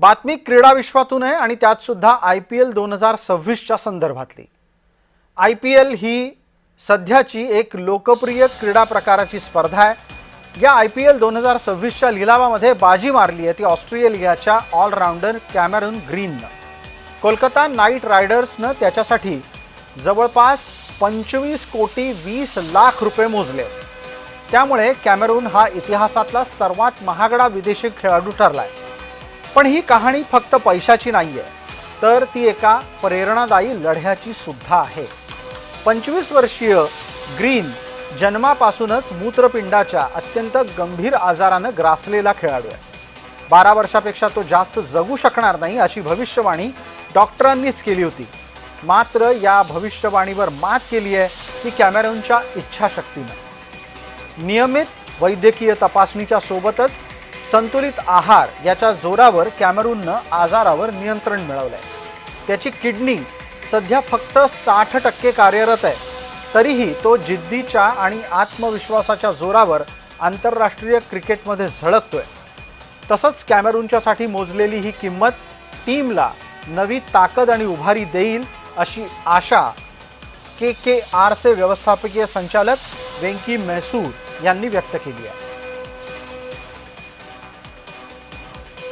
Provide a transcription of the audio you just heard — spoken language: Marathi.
बातमी क्रीडा विश्वातून आहे आणि त्यात सुद्धा IPL 2026च्या संदर्भातली। IPL ही सध्याची एक लोकप्रिय क्रीडा प्रकाराची स्पर्धा आहे। या IPL 2026च्या लिलावामध्ये बाजी मारली आहे ती ऑस्ट्रेलियाच्या ऑलराउंडर कॅमेरून ग्रीननं। कोलकाता नाइट रायडर्सनं त्याच्यासाठी जवळपास 25 कोटी 20 लाख रुपये मोजले। त्यामुळे कॅमेरून हा इतिहासातला सर्वात महागडा विदेशी खेळाडू ठरलाय। पण ही कहाणी फक्त पैशाची नाहीये, तर ती एका प्रेरणादायी लढ्याची सुद्धा आहे। 25 वर्षीय ग्रीन जन्मापासूनच मूत्रपिंडाच्या अत्यंत गंभीर आजाराने ग्रासलेला खेळाडू आहे। 12 वर्षापेक्षा तो जास्त जगू शकणार नाही अशी भविष्यवाणी डॉक्टरांनीच केली होती। मात्र या भविष्यवाणीवर मात केली आहे ती कॅमेरूनच्या इच्छाशक्तीने। नियमित वैद्यकीय तपासणीच्या सोबतच संतुलित आहार याच्या जोरावर कॅमेरूननं आजारावर नियंत्रण मिळवलंय। त्याची किडनी सध्या फक्त 60% कार्यरत आहे, तरीही तो जिद्दीच्या आणि आत्मविश्वासाच्या जोरावर आंतरराष्ट्रीय क्रिकेटमध्ये झळकतोय। तसंच कॅमेरूनच्यासाठी मोजलेली ही किंमत टीमला नवी ताकद आणि उभारी देईल अशी आशा KKRचे व्यवस्थापकीय संचालक वेंकी मैसूर यांनी व्यक्त केली आहे।